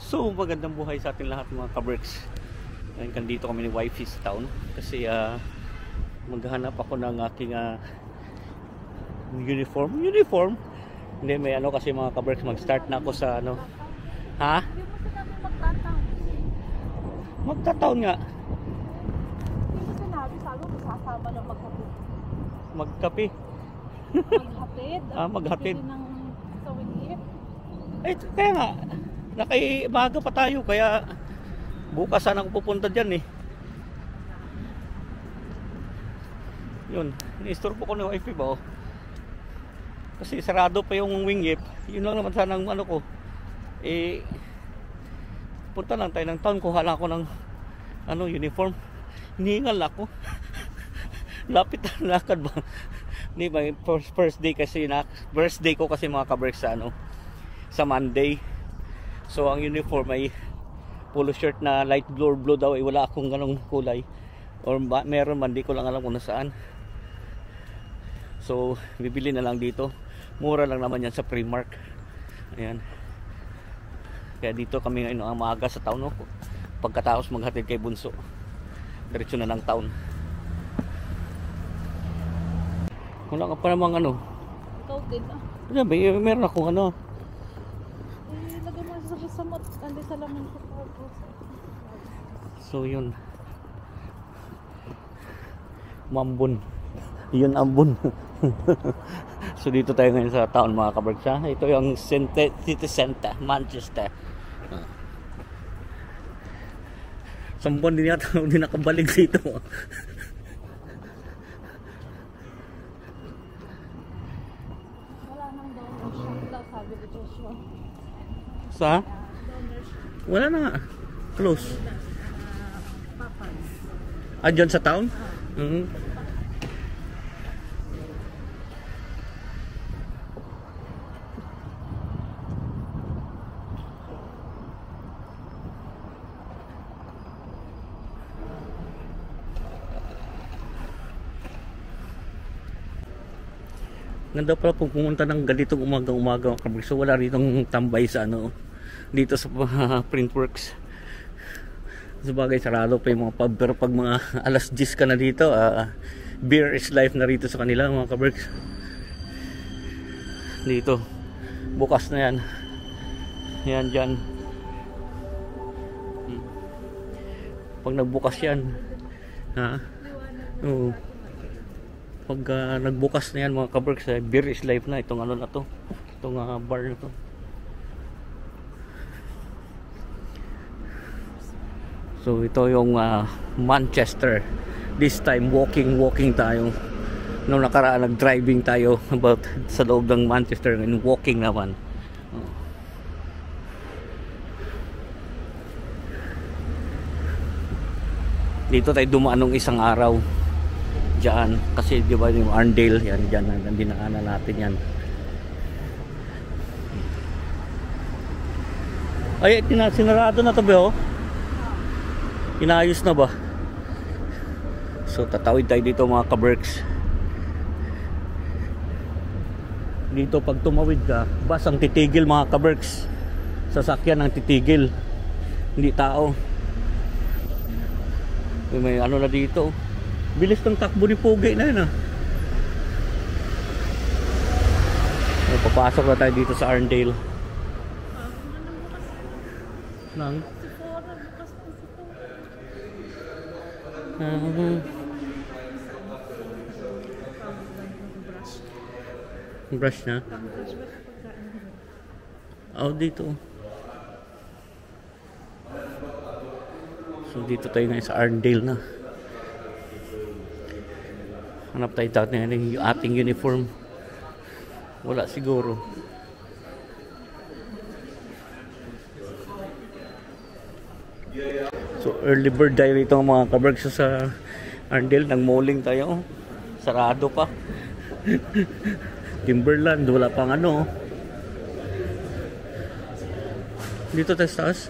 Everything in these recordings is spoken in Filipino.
So magandang buhay sa ating lahat mga kaberks. Ngayon dito kami ni wifey sa town kasi maghahanap ako ng aking uniform. Hindi, may ano kasi mga kaberks, mag-start na ako sa ano. Ha? Magtataon nga. Hindi mo sinabi, sabi ko sasama na magkape. Magkape? Maghatid? Maghatid. Ng sawingit. Kaya nga nakaimaga pa tayo, kaya bukas sana ako pupunta dyan eh. Yun, ni-istorbo ko ng wifi ba kasi sarado pa yung wingip. Yun lang naman sana ang ano ko punta lang tayo ng town, kuha lang ako ng uniform. Hinihingal ako. Lapit na lakad ba. Hindi ba, first day kasi birthday ko kasi mga kaberks sa Monday. So ang uniform ay polo shirt na light blue daw, wala akong ganong kulay, or meron man, di ko lang alam kung nasaan. So bibili na lang dito, mura lang naman yan sa Primark. Ayan, kaya dito kami ngayon ang maaga sa town, pagkatapos maghatid kay Bunso, diretso na ng town. Wala ka pa namang Ikaw din meron akong lagay mo sa samot, andi sa laman ko. So yun, mambun, yun ambun. So dito tayo ngayon sa town mga kaberks. Ito yung city center, Manchester. Sampon din yata hindi nakabalik dito. Wala nang donor shop daw, sabi ni Joshua. Sa? Wala na nga. Close. Dyan sa town? Ganda pala pag pumunta ng ganitong umaga so wala ritong tambay sa dito sa Printworks. Sabagay sarado pa yung mga pub, pero pag mga alas 10 ka na dito, beer is life na rito sa kanila mga kaberks. Dito bukas na yan dyan. Pag nagbukas yan pag nagbukas na yan mga kaberks, beer is life na itong na to, itong bar na to. So ito yung Manchester. This time walking tayo. Nung nakaraan nag-driving tayo about sa loob ng Manchester, ngayon walking naman. Dito tayo dumaan nung isang araw diyan kasi di ba yung Arndale yan diyan ang dinaanan natin yan. Ay, sinarado na to ba Inayos na ba? So tatawid tayo dito mga kaberks. Dito pag tumawid ka, bus ang titigil mga kaberks. Sasakyan ang titigil, hindi tao. May na dito. Bilis ng takbo ni Pugi na yun Papasok na tayo dito sa Arndale. Brush na? Dito. So dito tayo ngayon sa Arndale na. Hanap tayo yung ating uniform. Wala siguro. So early bird tayo rito mga kaberks sa Arndale. Nang mauling tayo, sarado pa. Timberland, wala pang dito tayo sa taas.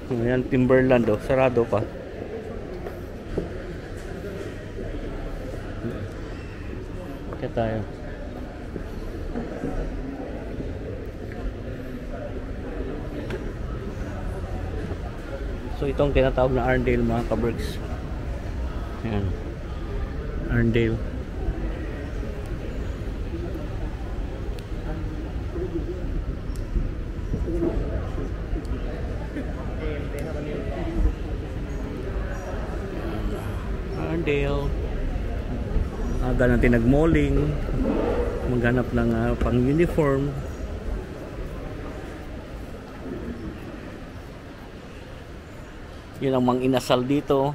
Ayan, Timberland sarado pa. Kaya tayo. So itong tinatawag na Arndale mga kaberks. Ayan. Arndale. Arndale. Aga natin nag-malling. Maghanap ng pang uniform. Yun ang mang-inasal dito.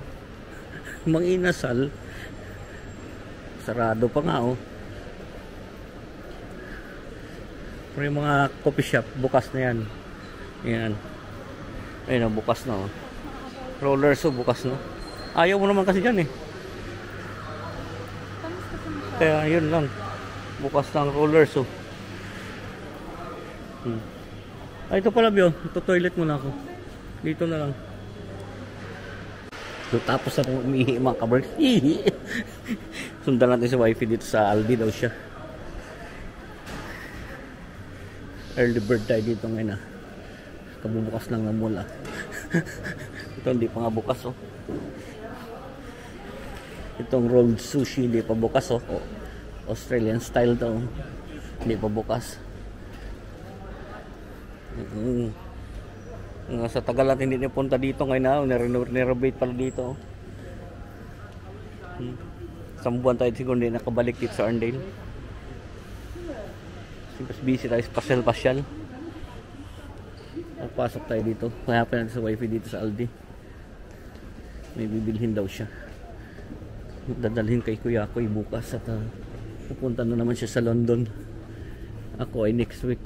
Mang-inasal. Sarado pa nga oh. Pero yung mga coffee shop, bukas na yan. Yan. Ayun oh, bukas na oh. Rollers oh, bukas na. Ayaw mo naman kasi dyan eh. Kaya yun lang. Bukas ng rollers oh. Ito pala Bio. Ito toilet muna ako. Dito na lang. So, tapos na kung umihi mga kaberks. Sundan natin si wifi dito sa Aldi daw siya. Early bird tayo dito ngayon kabubukas lang ng mall Ito hindi pa nga bukas oh. Itong rolled sushi hindi pa bukas oh. Australian style to. Hindi pa bukas. Sa tagal natin hindi napunta dito ngayon nirenovate pala dito. Isang buwan tayo siguro hindi nakabalik dito sa Arndale. Mas busy tayo sa pasyal-pasyal. Pasok tayo dito. Hanapin natin sa wifi dito sa Aldi. May bibilhin daw siya. Dadalhin kay Kuya Koy bukas at pupunta na naman siya sa London. Ako ay next week.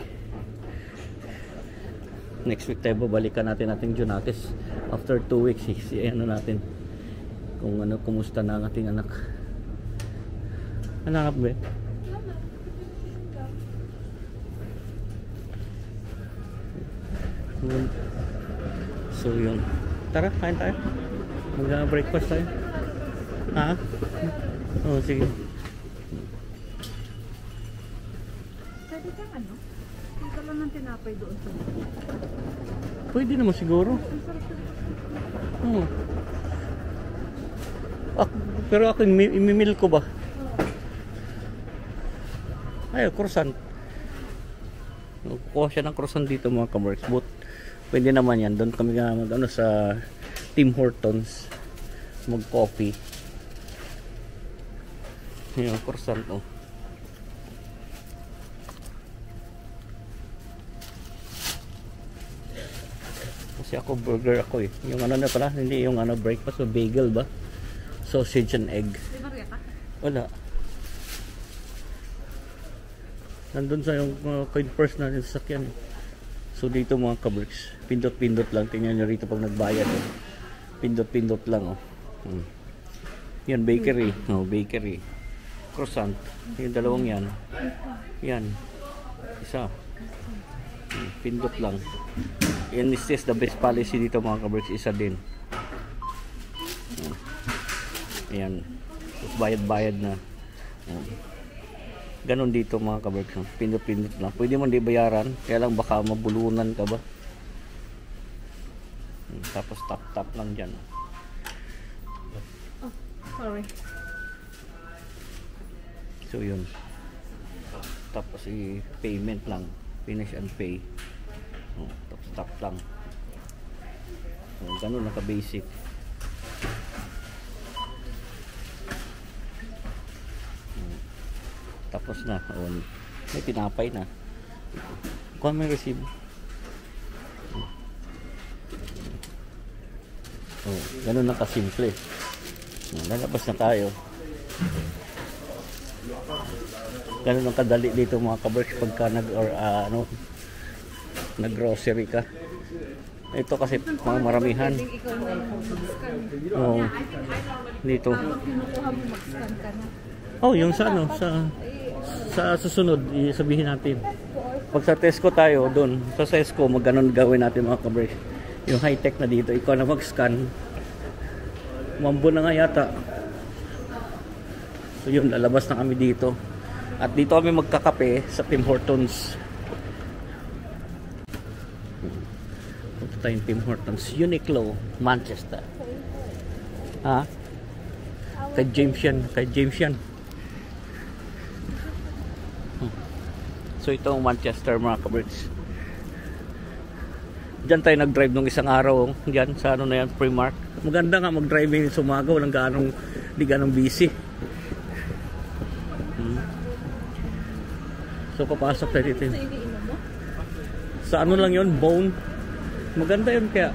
Next week tayo babalikan natin ating Junakis. After 2 weeks, ano natin kung kumusta na ang ating anak. Anak ba? So yun. Tara, kain tayo. Mag-breakfast tayo. Ha? Oo, sige. Pwede kang ano? Ito lang ng tinapay doon sa Pwede naman siguro. Pero ako imimil ko ba? Ay, croissant. Kuha siya ng croissant dito mga kamerks. But pwede naman yan. Doon kami mag sa Tim Hortons mag coffee. Yung croissant oh. Kasi ako burger ako eh. Yung ano na pala, hindi yung breakfast o bagel ba? Sausage and egg. Wala. Nandun sa yung coin purse natin sa sakyan. So dito mga kabricks, pindot-pindot lang. Tingnan nyo rito pag nagbayad. Eh. Pindot-pindot lang oh. Yan bakery. Oh, bakery. Croissant. Yung dalawang yan. Yan. Isa. Pindot lang. Yan is the best policy dito mga kabricks. Isa din. Ayan. Bayad-bayad na. Ganon dito mga kabricks. Pindot-pindot lang. Pwede man di bayaran. Kaya lang baka mabulunan ka ba. Tapos tap-tap lang dyan. Oh, sorry. So yun. Tapos i-payment lang. Finish and pay. Tapos tap lang. Ganon naka-basic. Tapos na. May tinapay na. Kuha may receive. Ganun na kasimple. Lalabas na tayo. Ganun ang kadali dito mga kabricks pagka nag-grocery ka. Ito kasi mga maramihan. Oh. Dito. Oh, yung sa sa susunod sabihin natin. Pag sa Tesco tayo doon, sa Tesco magganon gawin natin mga kabricks. Yung high-tech na dito, ikaw na mag-scan. Mambo na nga yata. So yun, lalabas na kami dito. At dito kami magkakape sa Tim Hortons. Punta tayong Tim Hortons. Uniqlo, Manchester. Ha? Kay James yan. Kay James yan. So ito ang Manchester mga kabricks. Diyan tayo nag-drive nung isang araw. Diyan sa ano na yan, Primark. Maganda nga mag-drive yun sa umaga. Walang ganong busy. So papasok tayo dito. Sa ano lang yun, Bone. Maganda yun kaya.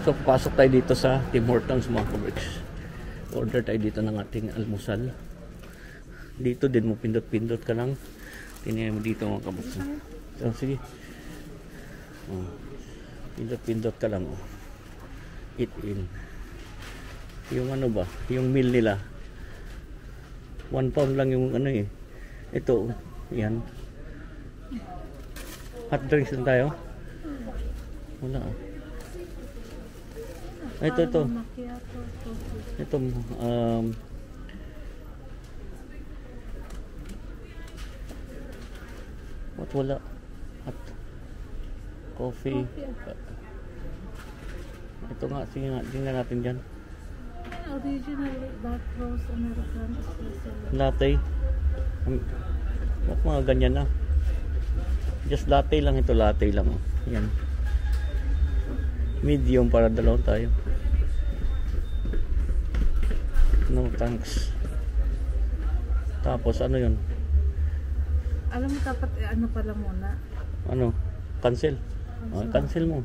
So papasok tayo dito sa Tim Hortons mga kabricks. Order tayo dito ng ating almusal. Dito din mo pindot-pindot ka lang. Tingnan mo dito mga kabricks. So sige. Pindot-pindot ka lang. Eat in. Yung ano ba? Yung meal nila. 1 pound lang yung ano eh. Ito. Yan. Hot drinks din tayo. Wala ah. Ito. Ito. What wala? Hot coffee. Ito nga. Sige nga. Tingnan natin dyan. Original dark roast American espresso. Latte. Ba't mga ganyan na? Just latte lang ito. Latte lang. Oh. Yan. Medium para dalawa tayo. No thanks. Tapos ano yun? Alam mo dapat ano pala muna? Ano? Cancel. Cancel mo.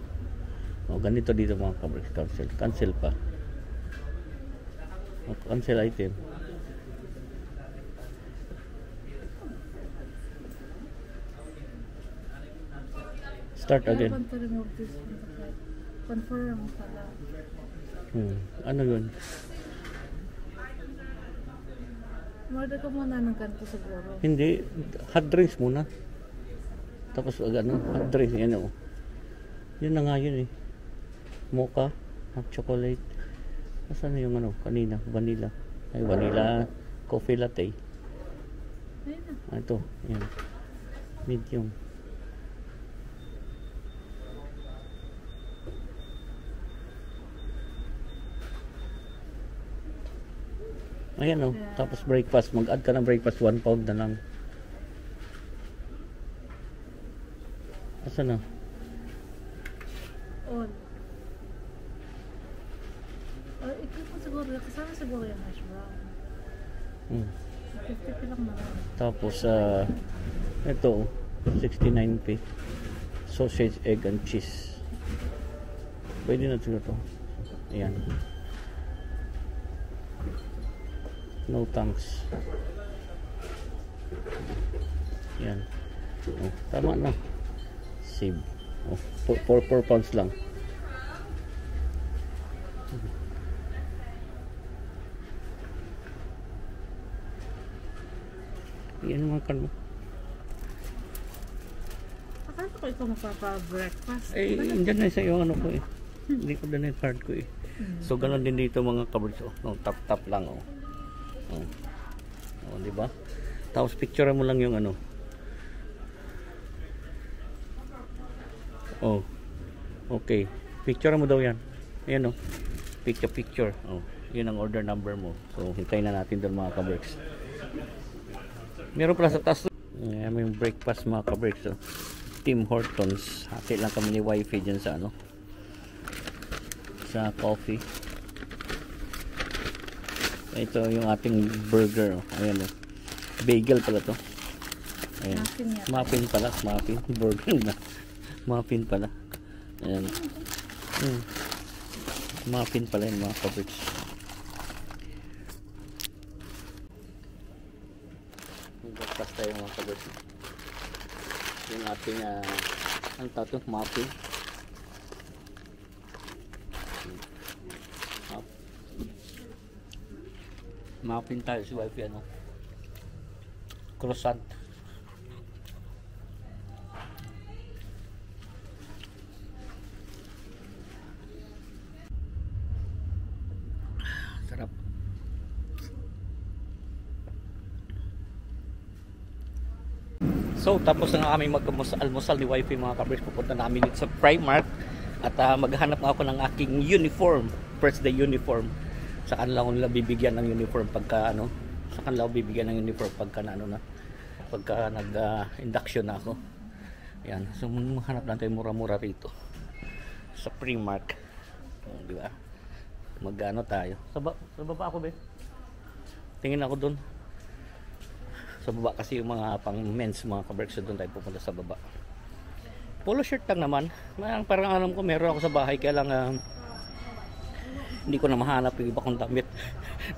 Ganito dito mga kabricks. Cancel pa. Cancel item. Start again. Confirm pala. Ano yun? Order ka muna ng ganito siguro. Hindi. Hot drinks muna. Tapos ano? Hot drinks. Yan o. Yun na nga yun eh. Mocha. Hot chocolate. Nasaan na yung ano? Kanina. Vanilla. Ay vanilla. Coffee latte. Ayun na. Ito. Yan. Medium. Ayan o. Tapos breakfast. Mag-add ka ng breakfast. 1 pound na lang. Asa na? All. Ito po siguro. Kasama siguro yung hash brown. 50p lang naman. Tapos ito 69p. Sausage, egg and cheese. Pwede na siguro to. Ayan. No thanks. Yan. Oh, tama na. Save. Oh, 4 pounds lang. Yan mga kan mo. Akala ko ikaw magpapa-breakfast. Andyan na sa iyo ano ko eh. Hindi ko na yung card ko eh. So ganun din dito mga kabrits. Oh, no, tap lang oh. Oh, di ba? Tapos picture mo lang yung ano. Oh. Okay. Picture mo daw 'yan. Ayan oh. Picture. Oh, 'yun ang order number mo. So hintayin na natin doon mga ka-breaks. Meron pala sa taas. May breakfast mga ka-breaks. Oh. Tim Hortons. Hati lang kami ni wifi diyan sa ano. Sa coffee. Ito yung ating burger. Ayan o. Bagel pala to. Ayan. Muffin pala. Muffin. Burger na. Muffin pala. Ayan. Muffin pala yung mga kabrits. Breakfast tayo mga kabrits. Yung ating ano tato? Muffin. Muffin tayo si wifi ano. Croissant. Sarap. So tapos na nga kami mag-almusal ni wifey mga kabricks. Pupunta namin dito sa Primark. At maghanap nga ako ng aking uniform. First day uniform. Sa kanila ko nila bibigyan ng uniform pagka ano. Sa kanila ko bibigyan ng uniform pagka na, ano na. Pagka nag-induction na ako. Yan. So maghanap lang tayo mura-mura rito. Sa Primark. Di ba? Mag-ano tayo. Sa baba ako be. Tingin ako doon. Sa baba kasi yung mga pang men's mga kabricks. Doon tayo pupunta sa baba. Polo shirt lang naman. Parang alam ko meron ako sa bahay. Kaya lang hindi ko na mahanap yung iba kong damit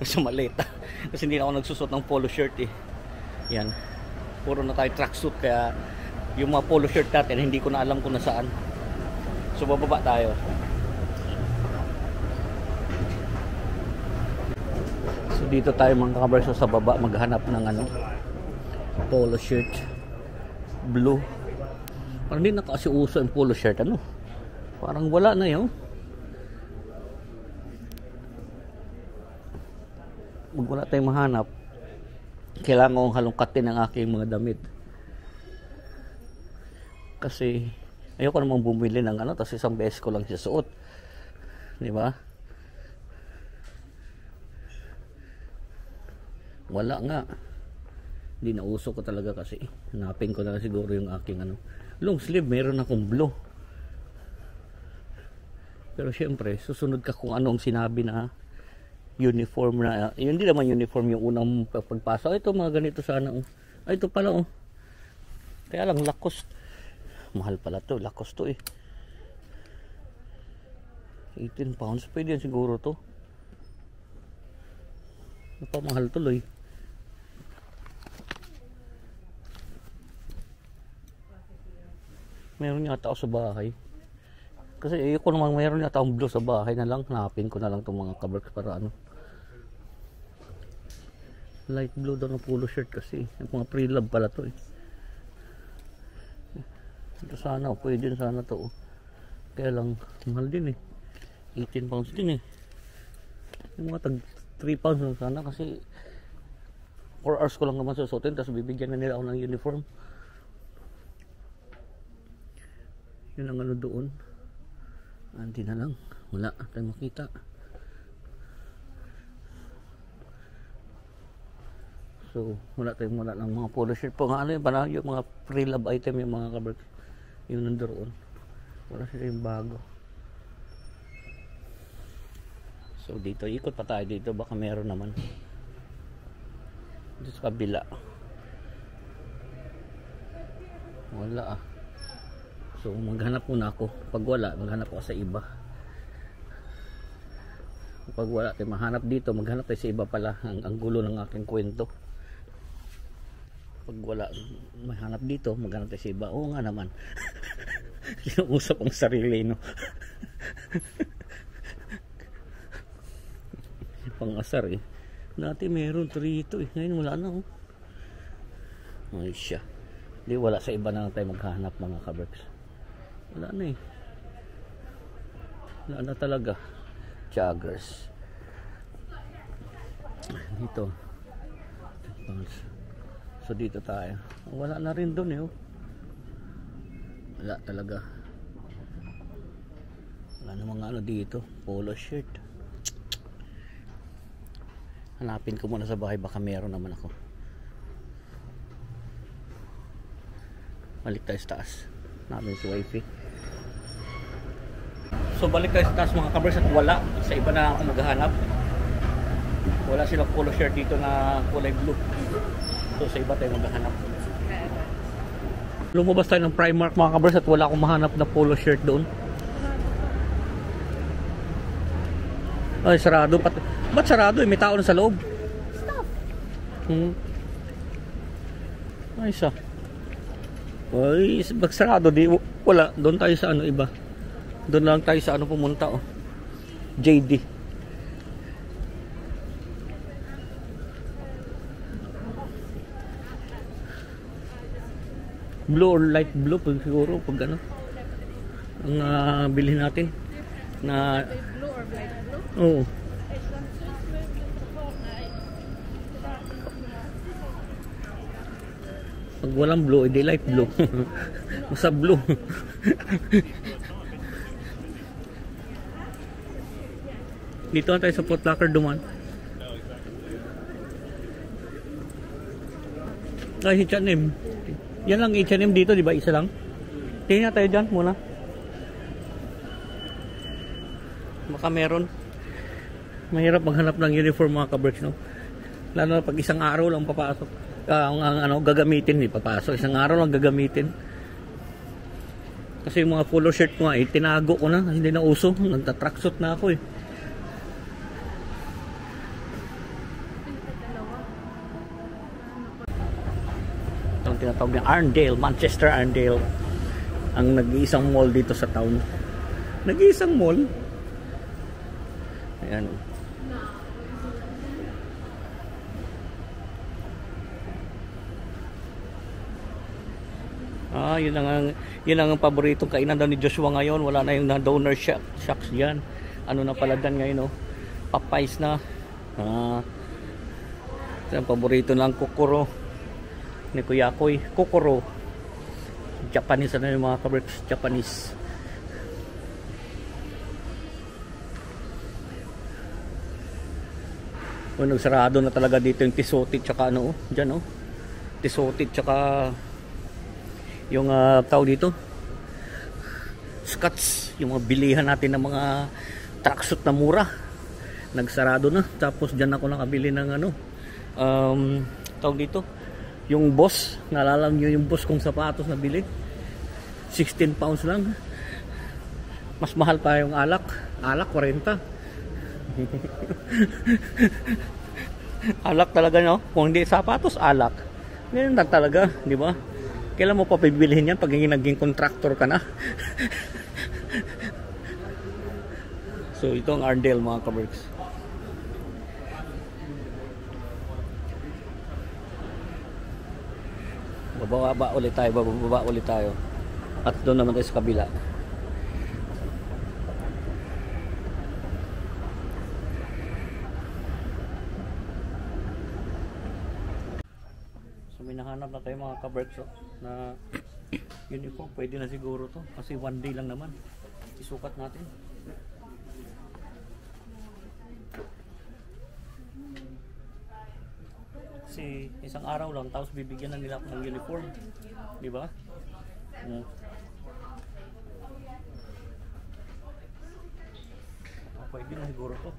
sa maleta. Kasi hindi na ako nagsusot ng polo shirt eh. Yan. Puro na tayo tracksuit. Kaya yung mga polo shirt natin hindi ko na alam kung nasaan. So bababa tayo. So dito tayo mga kabricks sa baba. Maghanap ng ano polo shirt. Blue. Parang hindi na kasi uso yung polo shirt, ano? Parang wala na yun. Pag wala tayong mahanap, kailangan kong halongkatin ang aking mga damit. Kasi, ayoko namang bumili ng ano, tapos isang beses ko lang siya suot. Di ba? Wala nga. Hindi na uso ko talaga kasi. Hanapin ko na siguro yung aking ano. Long sleeve, meron akong blue. Pero syempre, susunod ka kung anong sinabi na uniform na, yun hindi naman uniform yung unang pagpasok. Ito mga ganito sana. Oh. Ay, ito pala oh. Kaya lang Lacoste. Mahal pala to, Lacoste to eh. 18 pounds, pwede yan siguro to. Napamahal tuloy. Meron yata ako sa bahay. Kasi ayoko naman meron yata akong blue sa bahay na lang. Hanapin ko na lang itong mga kabricks para ano. Light blue daw na polo shirt kasi. Yung mga pre-love pala to eh. Ito sana, pwede din sana to. Kaya lang, mahal din eh. 18 pounds din eh. Yung mga tag 3 pounds lang sana kasi 4 hours ko lang naman susutin. Tapos bibigyan na nila ako ng uniform. Yun ang ano doon. Hindi na lang. Wala tayong makita. So, wala ng mga polo shirt po. Ano yun? Parang yung mga pre-love item yung mga kabricks. Yung nandoon. Wala sila yung bago. So, dito. Ikot pa tayo dito. Baka meron naman. Dito sa kabila. Wala ah. So maghanap muna ako. Pag wala, maghanap ako sa iba. Pag wala tayo mahanap dito, maghanap tayo sa iba pala. Ang gulo ng aking kwento. Pag wala, mahanap dito, maghanap tayo sa iba. Oo nga naman. Kinuusap ang sarili, no? Pang-asar eh. Dati meron 3 ito eh. Ngayon wala na oh. Ay siya. Di wala sa iba na tayo maghahanap mga kabricks. Wala na eh. Wala na talaga. Joggers. Dito. So dito tayo. Wala na rin doon eh. Oh. Wala talaga. Wala na mga ano dito. Polo shirt. Hanapin ko muna sa bahay. Baka meron naman ako. Balik tayo sa taas. Hanapin si wifey. So balik tayo sa taas mga kabricks at wala. Sa iba na ako maghahanap. Wala silang polo shirt dito na kulay blue. So sa iba tayo maghahanap. Lumabas tayo ng Primark mga kabricks at wala akong mahanap na polo shirt doon. Ay sarado. Ba't sarado eh? May tao na sa loob. Stop! Ay isa. Ay sarado di. Wala. Doon tayo sa ano iba. Doon lang tayo sa ano pumunta oh. JD. Blue or light blue pag siguro pag ano ang bilhin natin na Blue or light blue? oo. Pag walang blue, edi light blue. Basta blue. Dito na tayo sa Foot Locker duman. Ay, H&M. Yan lang H&M dito, di ba? Isa lang. Tingnan tayo dyan muna. Baka meron. Mahirap maghanap ng uniform mga kabricks, no? Lalo na pag isang araw lang papasok. Gagamitin, di papasok. Isang araw lang gagamitin. Kasi yung mga polo shirt ko nga, tinago ko na. Hindi na uso. Nagta-tracksuit na ako eh. Itong tinatawag niya Arndale, Manchester Arndale. Ang nag-iisang mall dito sa town. Nag-iisang mall. Ayan. Yun ang paboritong kainan daw ni Joshua ngayon. Wala na yung donor shocks diyan. Ano na pala dan ngayon, no? Popeyes na. Ang paborito ng Kokoro ni Kuya Koy. Kokoro. Japanese na yung mga kabricks. Japanese. Nagsarado na talaga dito yung Tisotit tsaka ano, dyan oh. Tisotit tsaka yung tao dito Scotts, yung mga bilihan natin ng mga tracksuit na mura. Nagsarado na. Tapos dyan ako nakabili ng ano, tao dito yung Boss, naalala nyo yung Boss kong sapatos na bili, 16 pounds lang. Mas mahal pa yung alak 40. Alak talaga, no? Kung hindi sapatos, alak. Ganyan lang talaga, di ba? Kailan mo pa bibilihin yan pag naging contractor ka na? So ito ang Arndale mga kabricks. Bababa ulit tayo. At doon naman tayo sa kabila. Hinahanap na tayo mga kabricks na uniform. Pwede na siguro to kasi one day lang naman. Isukat natin. Kasi isang araw lang tapos bibigyan na nila ako ng uniform, di ba? Pwede na siguro to.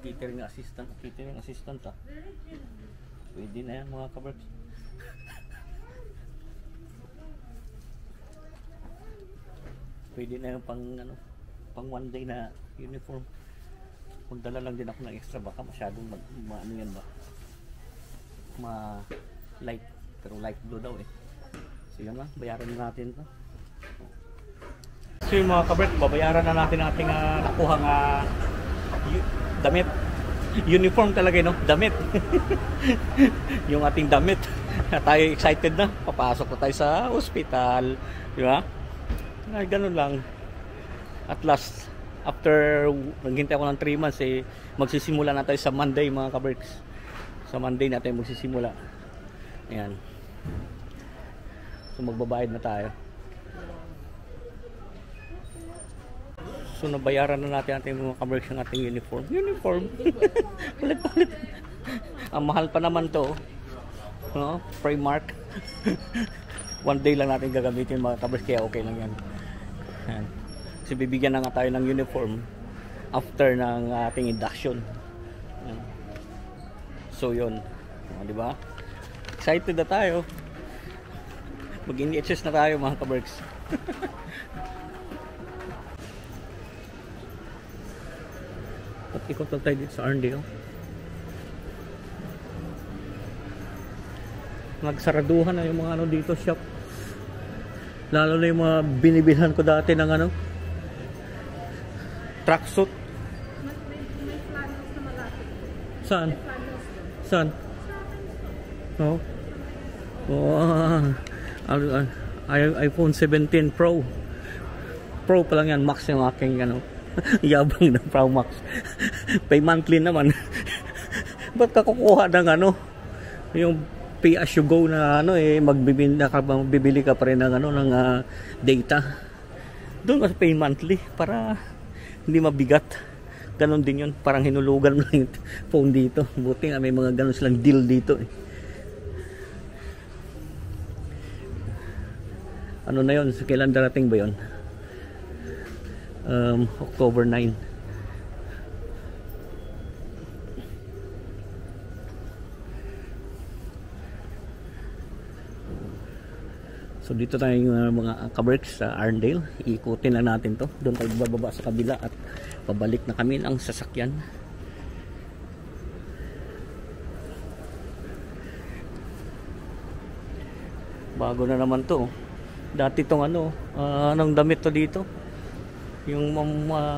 Catering assistant ah. Pwede na yan mga kabricks. Pwede na yung pang one day na uniform. Magdala lang din ako ng extra, baka masyadong ano yan ba, light, pero light blue daw eh. So yun lang, bayaran na natin to. So yung mga kabricks, babayaran na natin ating nakuhang damit. Uniform talaga, no? Damit. Yung ating damit. Tayo excited na. Papasok na tayo sa hospital. Di ba? Ay, ganun lang. At last, after naghintay ako ng 3 months, magsisimula na tayo sa Monday, mga kabricks. Sa Monday na tayo magsisimula. Ayan. So, magbabayad na tayo. So nabayaran na natin ating mga kabricks ng ating uniform. Ulit. Ang mahal pa naman to, no? Primark. One day lang natin gagamitin mga kabricks, kaya okay lang yan. Kasi bibigyan na nga tayo ng uniform after ng ating induction. So yun, di ba? Excited na tayo. Mag-NHS na tayo mga kabricks. At ikot lang tayo dito sa Arndale. Nagsaraduhan na yung mga ano dito shop. Lalo na yung mga binibilhan ko dati ng ano, tracksuit. May flannels na malapit. Saan? Saan? Oh. iPhone 17 Pro. Pro pa lang yan, max yung aking ano. Yabang ng Pro Max. Pay monthly naman. Ba't ka kukuha ng ano, yung pay as you go na ano magbibili ka pa rin ng ano ng data. Doon mas pay monthly para hindi mabigat. Ganon din yun, parang hinulugan mo lang yung phone dito. Buti nga may mga ganon silang deal dito eh. Ano na yun, kailan darating ba yun? October 9. So dito tayo mga kaberks sa Arndale. Iikutin na natin to. Doon tayo bababa sa kabila at pabalik na kami ng sasakyan. Bago na naman to. Dati tong anong damit to dito. Yung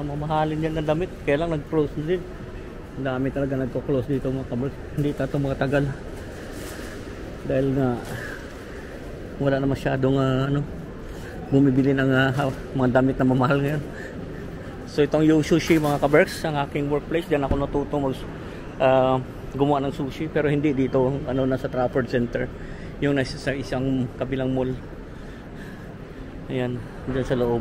mamahalin yan na damit. Kaya lang nag-close din. Ang dami talaga nagko-close dito mga kaberks. Hindi ito mga tagal. Dahil nga wala na masyadong bumibili ng mga damit na mamahal ngayon. So itong yung sushi mga kaberks, ang aking workplace, diyan ako natutong gumawa ng sushi, pero hindi dito nasa Trafford Center, yung nasa sa isang kabilang mall. Ayan, diyan sa loob.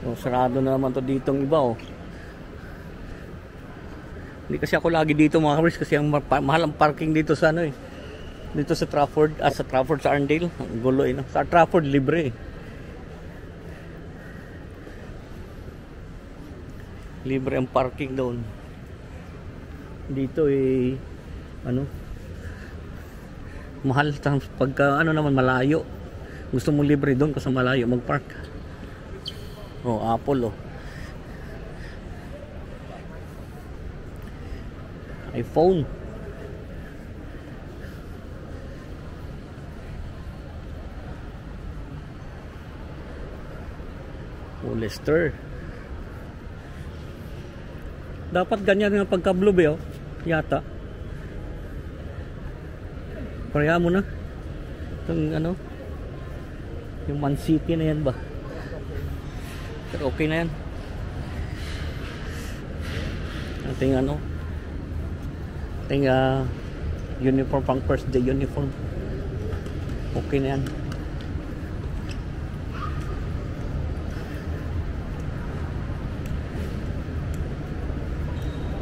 Oh, sarado na naman to ditong iba oh. Hindi kasi ako lagi dito mga kaberks kasi ang mahal ang parking dito sa dito sa Trafford, sa Trafford sa Arndale. Ang gulo eh, no? Sa Trafford libre eh. Libre ang parking doon. Dito eh mahal pagka naman malayo. Gusto mo libre doon kasi malayo mag-park. Oh, Apple oh. iPhone. Oh, Lester. Dapat ganyan nga pagka-blue oh. Yata. Pareha mo na. Itong yung Man City na yan ba? Pero okay na yan. Ating ating uniform, pang first day uniform. Okay na yan.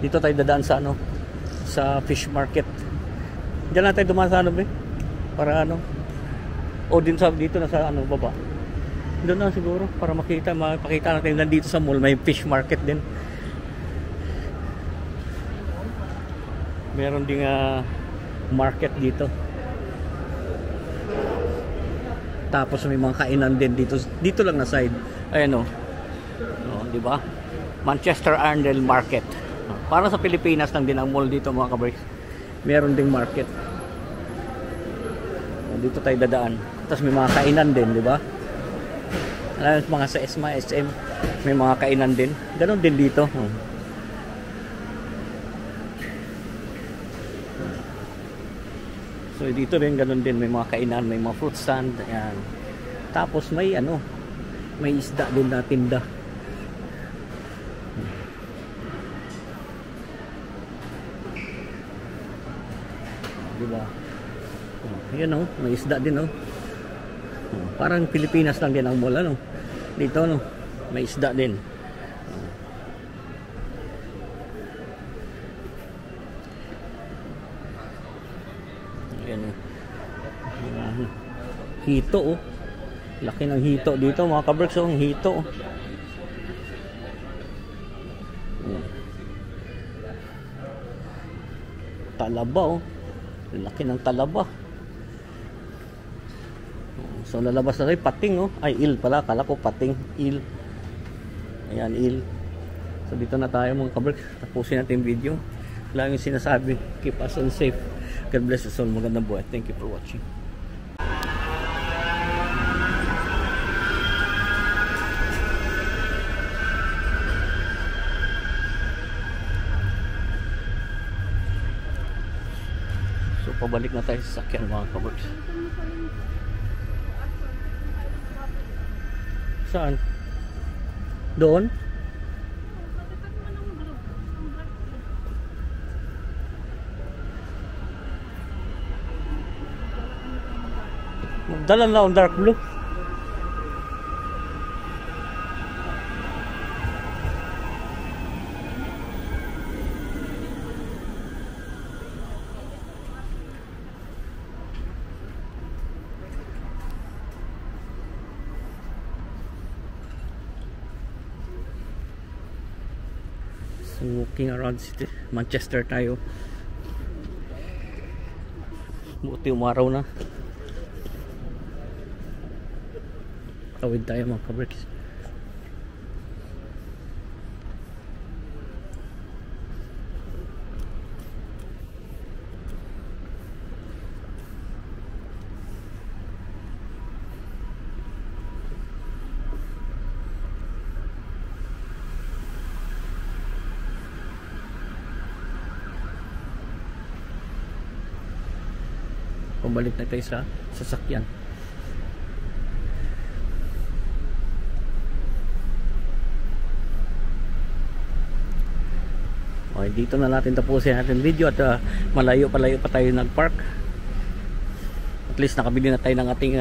Dito tayo dadaan sa sa fish market. Diyan na tayo dumaan sa para o din sa dito na sa baba. Doon na siguro para mapakita natin nandito sa mall may fish market din. Meron ding market dito. Tapos may mga kainan din dito lang na side. Ayan oh, di ba? Manchester Arndale Market. Para sa Pilipinas lang din ang mall dito mga kaberks. Meron ding market. Dito tayo dadaan. Tapos may mga kainan din, di ba? Mga sa ESMA, SM, may mga kainan din. Ganon din dito. So dito rin ganon din, may mga kainan, may mga fruit stand. Ayan. Tapos may may isda din na tinda. Diba? Ayan may isda din parang Pilipinas lang din ang mall dito may isda din. Ayan hito laki ng hito dito mga kaberks ang hito talaba laki ng talaba. So lalabas na tayo, pating ay il pala, kala ko pating, il. Ayan, il. So dito na tayo mga kaberks, tapusin natin yung video. Lang yung sinasabi, keep us on safe. God bless us all, magandang buhay. Thank you for watching. So pabalik na tayo sa sakyan mga kaberks. Saan? Doon? Magdala na ang dark blue. So walking around city Manchester tayo. Buti umaraw na. Tawid tayo mga kabricks. Pabalik na tayo sa sasakyan. Okay, dito na natin tapusin natin video at malayo pa tayo nagpark. At least nakabili na tayo ng ating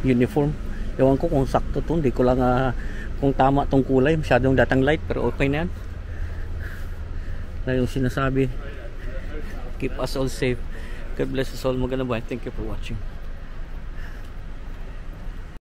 uniform. Ewan ko kung sakto to, hindi ko lang kung tama tong kulay, masyadong datang light, pero okay na yan. Na yung sinasabi, keep us all safe. God bless us all. Magandang buhay. Thank you for watching.